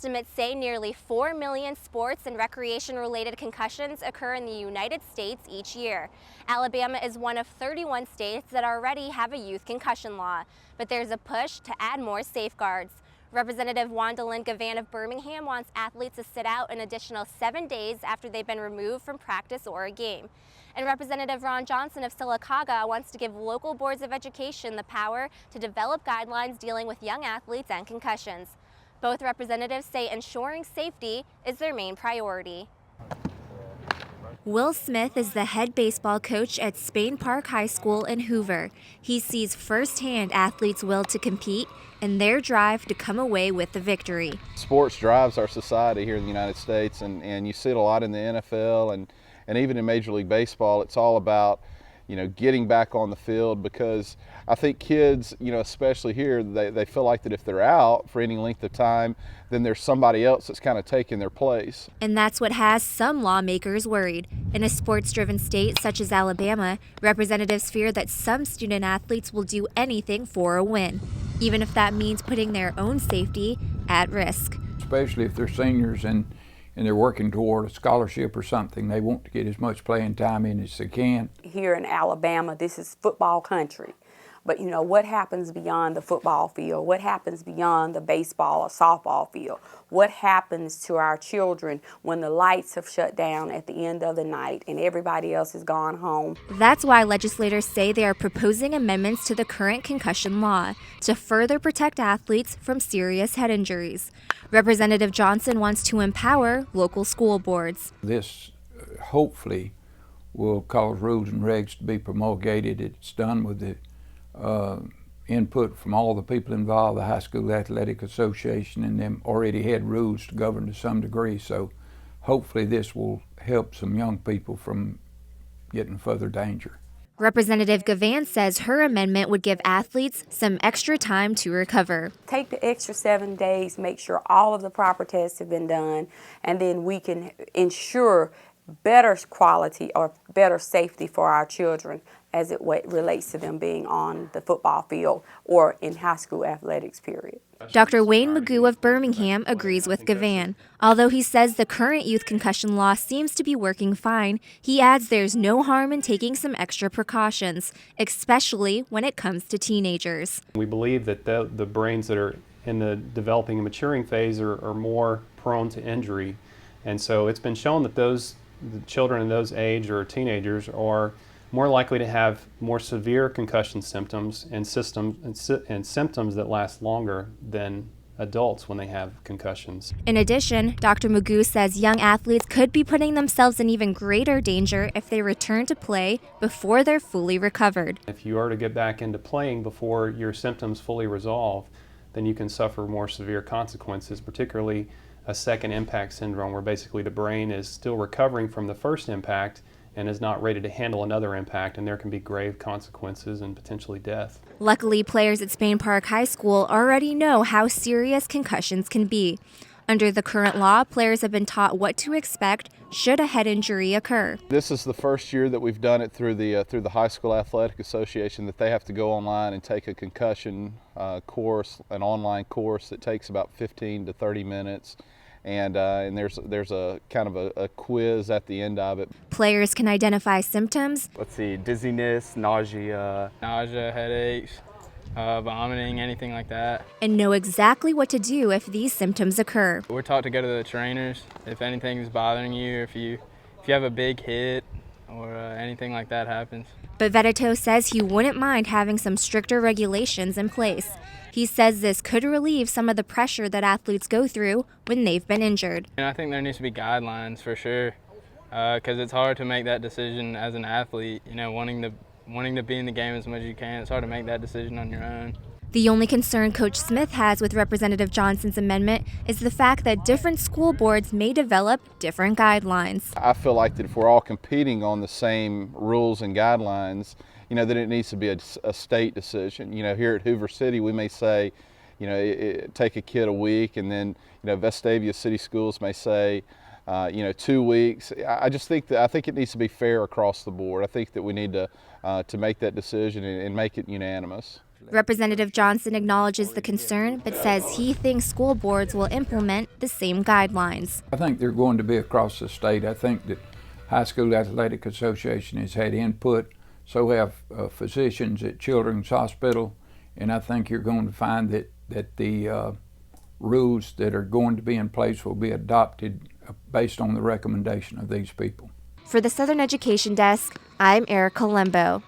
Estimates say nearly 4 million sports and recreation-related concussions occur in the United States each year. Alabama is one of 31 states that already have a youth concussion law, but there's a push to add more safeguards. Representative Wandalyn Gavan of Birmingham wants athletes to sit out an additional 7 days after they've been removed from practice or a game. And Representative Ron Johnson of Sylacauga wants to give local boards of education the power to develop guidelines dealing with young athletes and concussions. Both representatives say ensuring safety is their main priority. Will Smith is the head baseball coach at Spain Park High School in Hoover. He sees firsthand athletes' will to compete and their drive to come away with the victory. Sports drives our society here in the United States, and you see it a lot in the NFL and even in Major League Baseball. It's all about, getting back on the field, because I think kids, especially here, they feel like that if they're out for any length of time, then there's somebody else that's kind of taking their place. And that's what has some lawmakers worried. In a sports-driven state such as Alabama, representatives fear that some student athletes will do anything for a win, even if that means putting their own safety at risk. Especially if they're seniors and they're working toward a scholarship or something, they want to get as much playing time in as they can. Here in Alabama, this is football country. But what happens beyond the football field? What happens beyond the baseball or softball field? What happens to our children when the lights have shut down at the end of the night and everybody else has gone home? That's why legislators say they are proposing amendments to the current concussion law to further protect athletes from serious head injuries. Representative Johnson wants to empower local school boards. This hopefully will cause rules and regs to be promulgated. It's done with the input from all the people involved. The High School Athletic Association and them already had rules to govern to some degree, so hopefully this will help some young people from getting further danger. Representative Gavan says her amendment would give athletes some extra time to recover. Take the extra 7 days, make sure all of the proper tests have been done, and then we can ensure better quality or better safety for our children as it relates to them being on the football field or in high school athletics, period. Dr. Wayne Magoo of Birmingham agrees with Gavan. Although he says the current youth concussion law seems to be working fine, he adds there's no harm in taking some extra precautions, especially when it comes to teenagers. We believe that the brains that are in the developing and maturing phase are more prone to injury. And so it's been shown that the children in those age or teenagers are more likely to have more severe concussion symptoms and symptoms that last longer than adults when they have concussions. In addition, Dr. Magoo says young athletes could be putting themselves in even greater danger if they return to play before they're fully recovered. If you are to get back into playing before your symptoms fully resolve, then you can suffer more severe consequences, particularly a second impact syndrome, where basically the brain is still recovering from the first impact and is not ready to handle another impact, and there can be grave consequences and potentially death. Luckily, players at Spain Park High School already know how serious concussions can be. Under the current law, players have been taught what to expect should a head injury occur. This is the first year that we've done it through the High School Athletic Association, that they have to go online and take a concussion course, an online course that takes about 15 to 30 minutes. And there's a kind of a quiz at the end of it. Players can identify symptoms. Let's see, dizziness, nausea, headaches, vomiting, anything like that. And know exactly what to do if these symptoms occur. We're taught to go to the trainers if anything is bothering you, if you have a big hit or anything like that happens. But Vedito says he wouldn't mind having some stricter regulations in place. He says this could relieve some of the pressure that athletes go through when they've been injured. And I think there needs to be guidelines for sure, because it's hard to make that decision as an athlete, wanting to be in the game as much as you can. It's hard to make that decision on your own. The only concern Coach Smith has with Representative Johnson's amendment is the fact that different school boards may develop different guidelines. I feel like that if we're all competing on the same rules and guidelines, that it needs to be a state decision. Here at Hoover City, we may say, take a kid a week, and then, Vestavia City Schools may say, 2 weeks. I think it needs to be fair across the board. I think that we need to make that decision and make it unanimous. Representative Johnson acknowledges the concern, but says he thinks school boards will implement the same guidelines. I think they're going to be across the state. I think that High School Athletic Association has had input, so have physicians at Children's Hospital, and I think you're going to find that the rules that are going to be in place will be adopted based on the recommendation of these people. For the Southern Education Desk, I'm Erica Lembo.